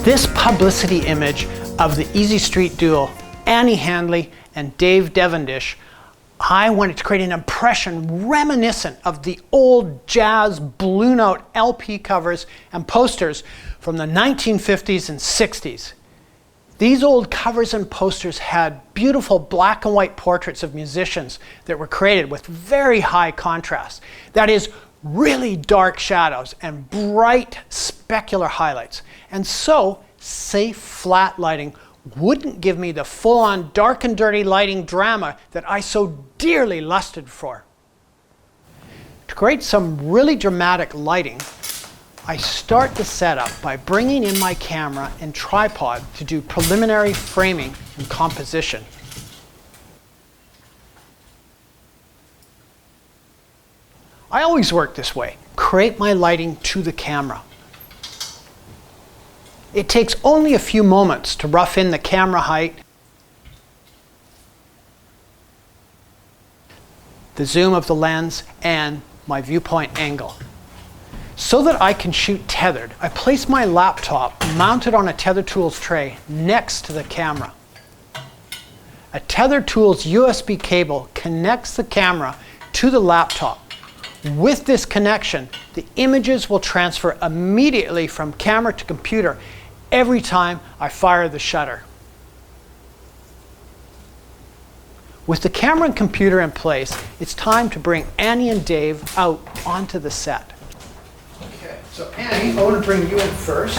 This publicity image of the Easy Street duo, Annie Handley and Dave Devendish, I wanted to create an impression reminiscent of the old jazz Blue Note LP covers and posters from the 1950s and 60s. These old covers and posters had beautiful black and white portraits of musicians that were created with very high contrast. That is, really dark shadows and bright specular highlights. And so, safe flat lighting wouldn't give me the full-on dark and dirty lighting drama that I so dearly lusted for. To create some really dramatic lighting, I start the setup by bringing in my camera and tripod to do preliminary framing and composition. I always work this way, create my lighting to the camera. It takes only a few moments to rough in the camera height, the zoom of the lens, and my viewpoint angle. So that I can shoot tethered, I place my laptop mounted on a Tethered Tools tray next to the camera. A Tethered Tools USB cable connects the camera to the laptop. With this connection, the images will transfer immediately from camera to computer every time I fire the shutter. With the camera and computer in place, it's time to bring Annie and Dave out onto the set. Okay, so Annie, I want to bring you in first.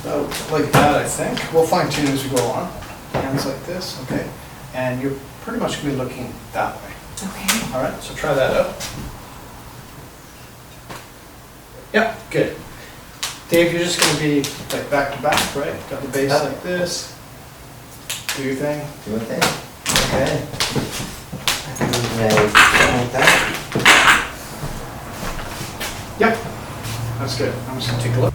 So like that, I think. We'll fine tune as we go on. Hands like this, okay. And you're pretty much going to be looking that way. Okay. All right, so try that out. Yeah, good. Dave, you're just going to be like back to back, right? Got the base like this. Do your thing. Do your thing. Okay. Like that. Yep. That's good. I'm just going to take a look.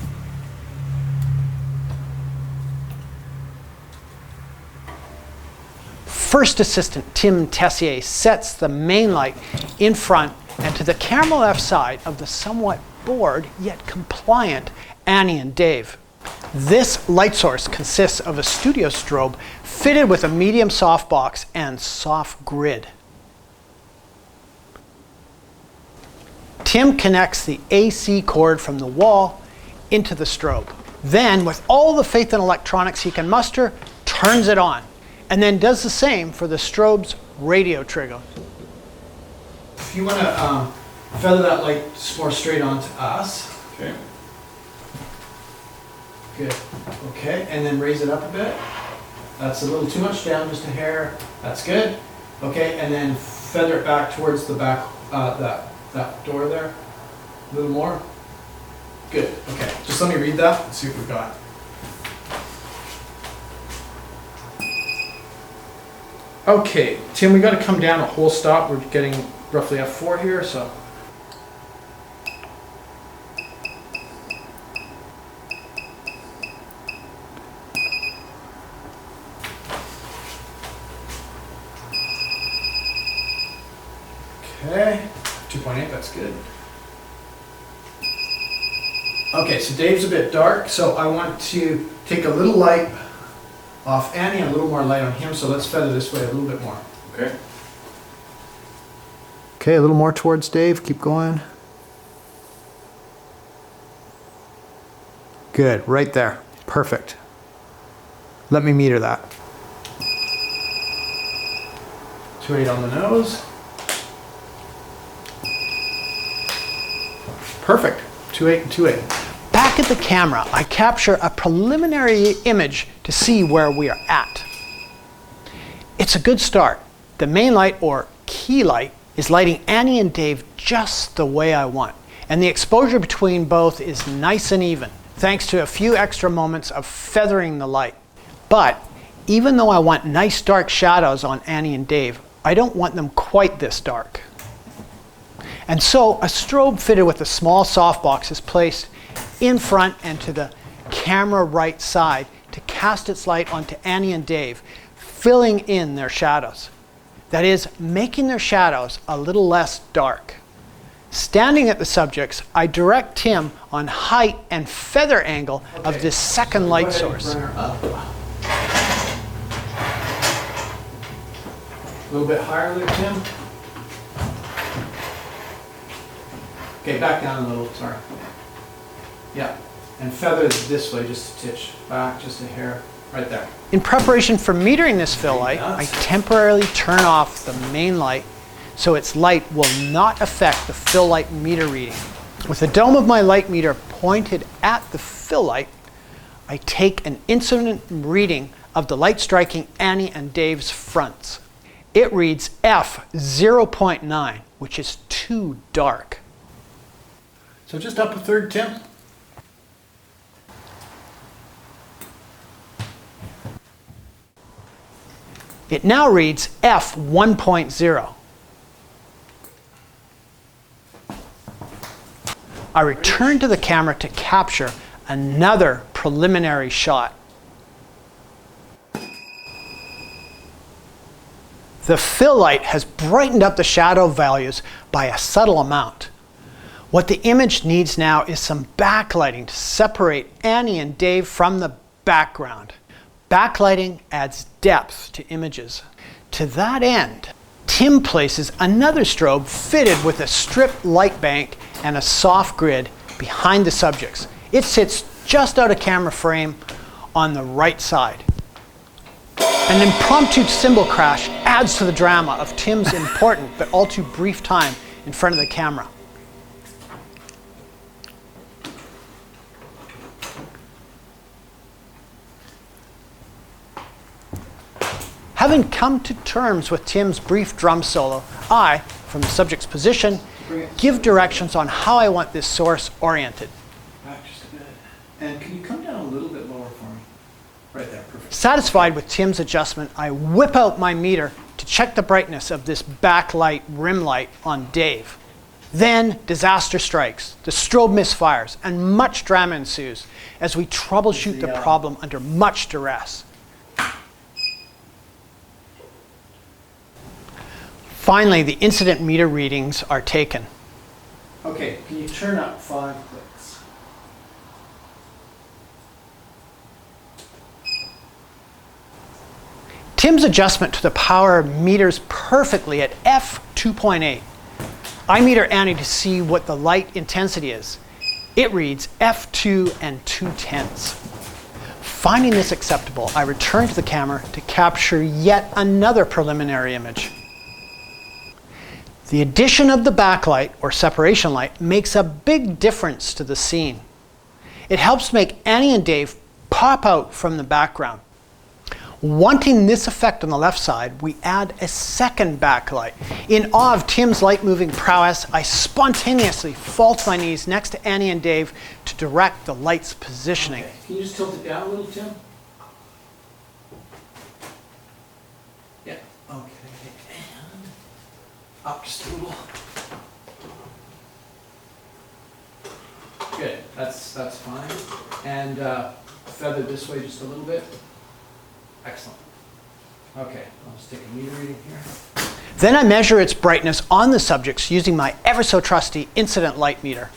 First assistant Tim Tessier sets the main light in front and to the camera left side of the somewhat bored yet compliant Annie and Dave. This light source consists of a studio strobe fitted with a medium softbox and soft grid. Tim connects the AC cord from the wall into the strobe. Then, with all the faith in electronics he can muster, turns it on, and then does the same for the strobe's radio trigger. If you want to feather that light more straight onto us. Okay. Good. Okay, and then raise it up a bit. That's a little too much, down just a hair. That's good. Okay, and then feather it back towards the back, that door there. A little more. Good. Okay, just let me read that and see what we've got. Okay, Tim, we got to come down a whole stop. We're getting roughly F4 here, so. Okay, 2.8, that's good. Okay, so Dave's a bit dark, so I want to take a little light off Annie and a little more light on him, so let's feather this way a little bit more. Okay. Okay, a little more towards Dave, keep going. Good, right there, perfect. Let me meter that. 2.8 on the nose. Perfect, 2.8 and 2.8. Back at the camera, I capture a preliminary image to see where we are at. It's a good start. The main light, or key light, is lighting Annie and Dave just the way I want. And the exposure between both is nice and even, thanks to a few extra moments of feathering the light. But even though I want nice dark shadows on Annie and Dave, I don't want them quite this dark. And so a strobe fitted with a small softbox is placed in front and to the camera right side to cast its light onto Annie and Dave, filling in their shadows. That is, making their shadows a little less dark. Standing at the subjects, I direct Tim on height and feather angle of this second light source. A little bit higher there, Tim. Okay, back down a little, sorry. Yeah, and feather this way just a titch, back just a hair, right there. In preparation for metering this fill light, I temporarily turn off the main light so its light will not affect the fill light meter reading. With the dome of my light meter pointed at the fill light, I take an incident reading of the light striking Annie and Dave's fronts. It reads f0.9, which is too dark. So just up a third, Tim. It now reads f1.0. I return to the camera to capture another preliminary shot. The fill light has brightened up the shadow values by a subtle amount. What the image needs now is some backlighting to separate Annie and Dave from the background. Backlighting adds depth to images. To that end, Tim places another strobe fitted with a strip light bank and a soft grid behind the subjects. It sits just out of camera frame on the right side. An impromptu cymbal crash adds to the drama of Tim's important but all too brief time in front of the camera. Having come to terms with Tim's brief drum solo, I, from the subject's position, give directions on how I want this source oriented. Back just a bit. And can you come down a little bit lower for me? Right there, perfect. Satisfied with Tim's adjustment, I whip out my meter to check the brightness of this backlight rim light on Dave. Then disaster strikes, the strobe misfires, and much drama ensues as we troubleshoot the problem under much duress. Finally, the incident meter readings are taken. Okay, can you turn up 5 clicks? Tim's adjustment to the power meters perfectly at f2.8. I meter Annie to see what the light intensity is. It reads f2 and 2/10. Finding this acceptable, I return to the camera to capture yet another preliminary image. The addition of the backlight, or separation light, makes a big difference to the scene. It helps make Annie and Dave pop out from the background. Wanting this effect on the left side, we add a second backlight. In awe of Tim's light-moving prowess, I spontaneously fall to my knees next to Annie and Dave to direct the light's positioning. Okay. Can you just tilt it down a little, Tim? Yeah. Okay. And up just a little. Good. That's fine. And feather this way just a little bit. Excellent. Okay, I'll just take a meter reading here. Then I measure its brightness on the subjects using my ever so trusty incident light meter.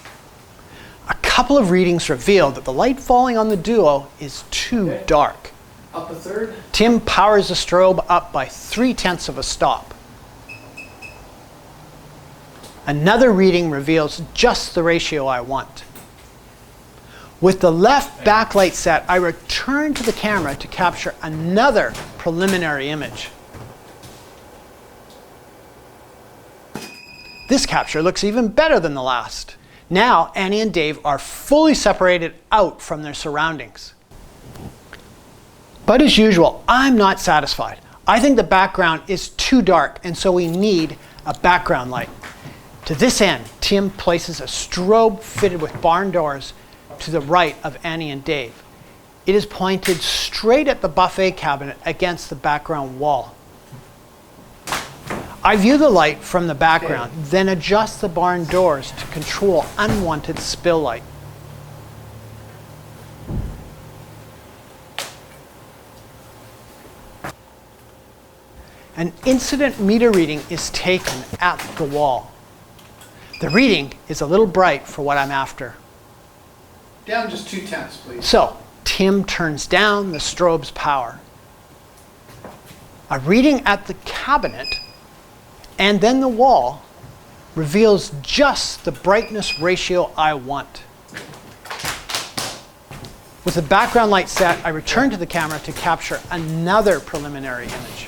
A couple of readings reveal that the light falling on the duo is too dark. Up a third. Tim powers the strobe up by 3/10 of a stop. Another reading reveals just the ratio I want. With the left backlight set, I return to the camera to capture another preliminary image. This capture looks even better than the last. Now, Annie and Dave are fully separated out from their surroundings. But as usual, I'm not satisfied. I think the background is too dark, and so we need a background light. To this end, Tim places a strobe fitted with barn doors to the right of Annie and Dave. It is pointed straight at the buffet cabinet against the background wall. I view the light from the background, then adjust the barn doors to control unwanted spill light. An incident meter reading is taken at the wall. The reading is a little bright for what I'm after. Down just 0.2, please. So, Tim turns down the strobe's power. A reading at the cabinet and then the wall reveals just the brightness ratio I want. With the background light set, I return to the camera to capture another preliminary image.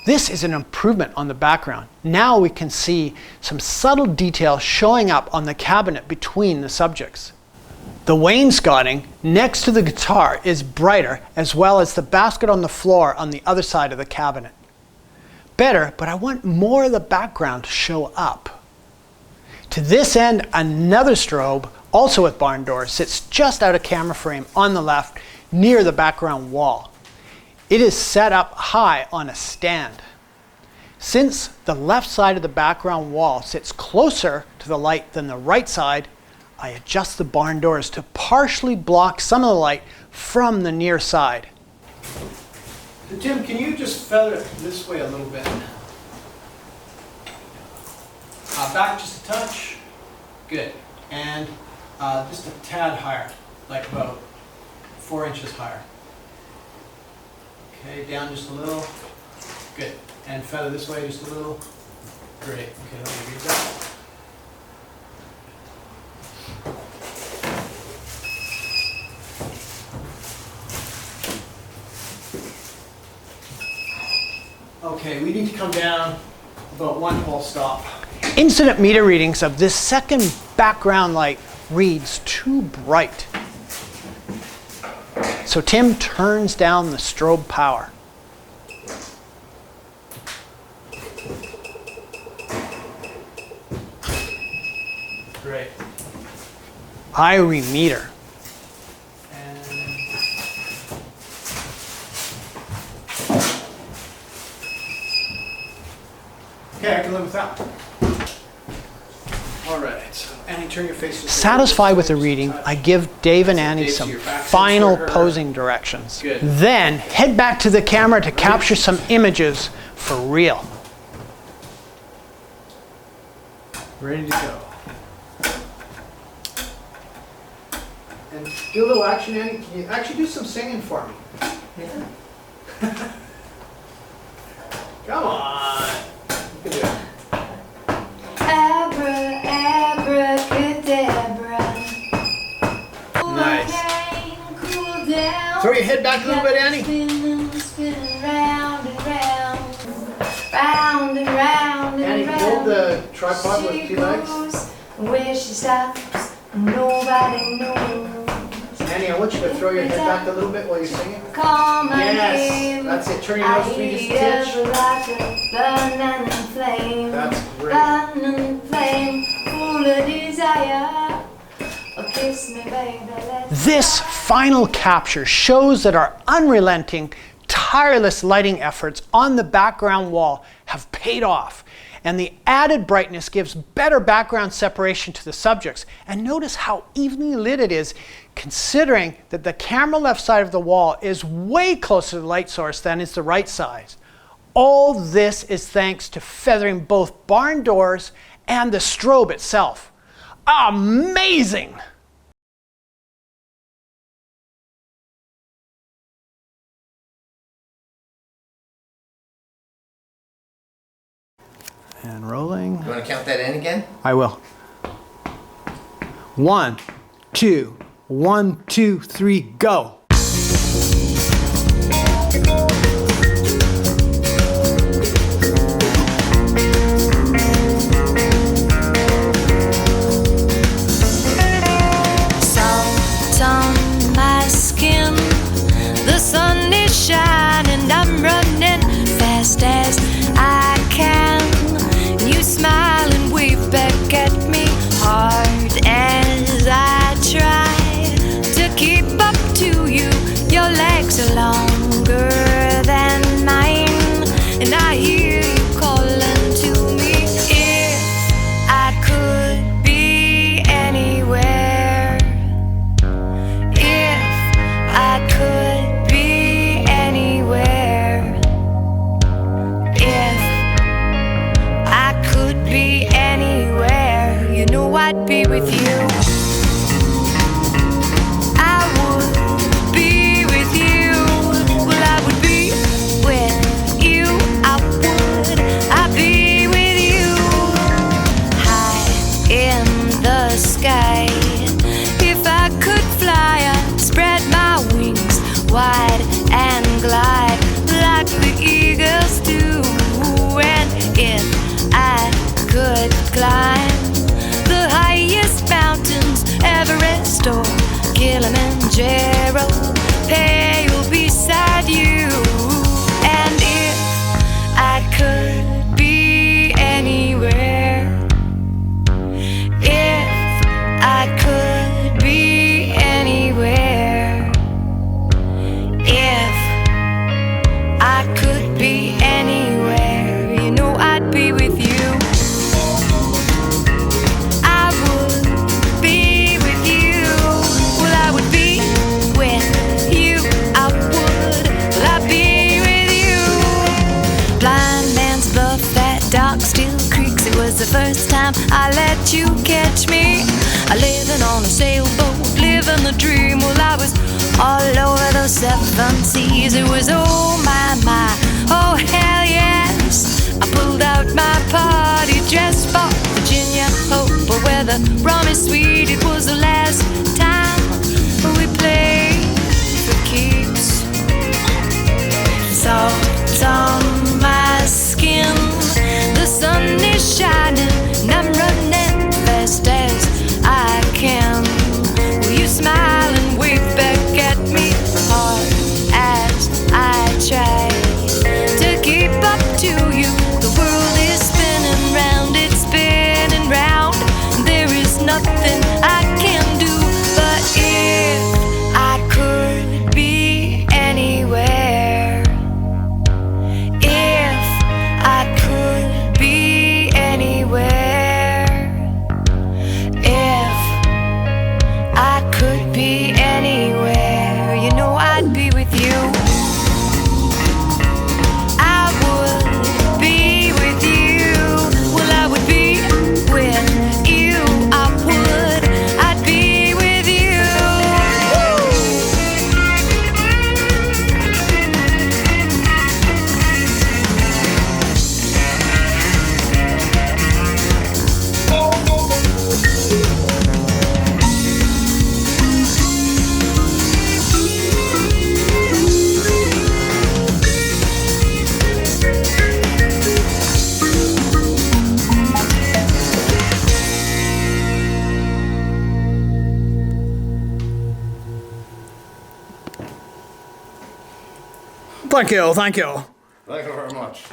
This is an improvement on the background. Now we can see some subtle detail showing up on the cabinet between the subjects. The wainscoting next to the guitar is brighter, as well as the basket on the floor on the other side of the cabinet. Better, but I want more of the background to show up. To this end, another strobe, also with barn doors, sits just out of camera frame on the left near the background wall. It is set up high on a stand. Since the left side of the background wall sits closer to the light than the right side, I adjust the barn doors to partially block some of the light from the near side. So Tim, can you just feather it this way a little bit? Back just a touch. Good. And just a tad higher, like about 4 inches higher. Okay, down just a little. Good. And feather this way just a little. Great. Okay, let me read that. Okay, we need to come down about 1 whole stop. Incident meter readings of this second background light reads too bright. So Tim turns down the strobe power. Great. I remeter. Okay, I can live with that. All right, so Annie, turn your face to Satisfied with the reading, I give Dave and Annie some final posing directions. Good. Then head back to the camera to capture some images for real. Ready to go. And do a little action, Annie. Can you actually do some singing for me? Yeah. Come on. You can do it. Abracadabra. Nice. Cool down. Throw your head back a little bit, Annie. Spinning round and round. Round and round and Annie, round. hold the tripod with She 2 legs. goes where she stops, nobody knows. Annie, I want you to throw your head back a little bit while you're singing. Call my Yes, name. that's it. Turn your nose to me just a titch. Like a burning flame. That's great. Burning flame, full of desire. Oh, kiss me, baby, let's This final capture shows that our unrelenting, tireless lighting efforts on the background wall have paid off. And the added brightness gives better background separation to the subjects. And notice how evenly lit it is, considering that the camera left side of the wall is way closer to the light source than is the right side. All this is thanks to feathering both barn doors and the strobe itself. Amazing! And rolling. You want to count that in again? I will. 1, 2, 1, 2, 3, go. salt on my skin. The sun is shining, I'm running fast as I can. You smile and wave back at me hard as I try to keep up to you. I would be with you. Well, I would be with you. I'd be with you. High in the sky. If I could fly, I'd spread my wings wide and glide like the eagles do. And if I could climb the highest mountains, Everest or Kilimanjaro, pale beside you. And if I could be anywhere, if I could be anywhere, if I could be anywhere, you know I'd be with you. I would be with you. Well, I would be with you. I would. Well, I'd be with you. Blind man's bluff, that dark steel creaks. It was the first time I let you catch me. I living on a sailboat, living the dream. Well, I was all over those 7 seas. It was oh my, oh hell yes. I pulled out my party dress for Virginia Hope, but where the rum is sweet, it was the last time we played for keeps. Salt on my skin, the sun is shining, and I'm running fast as I can. Will you smile and wave back at me hard as I try to keep up to you? The world is spinning round, it's spinning round. There is nothing I can do. But if I could be anywhere, if I could be anywhere, if I could be anywhere, you know I'd be with you. I would be with you. Well, I would be with you. I would. I'd be with you. Thank you, thank you. Thank you very much.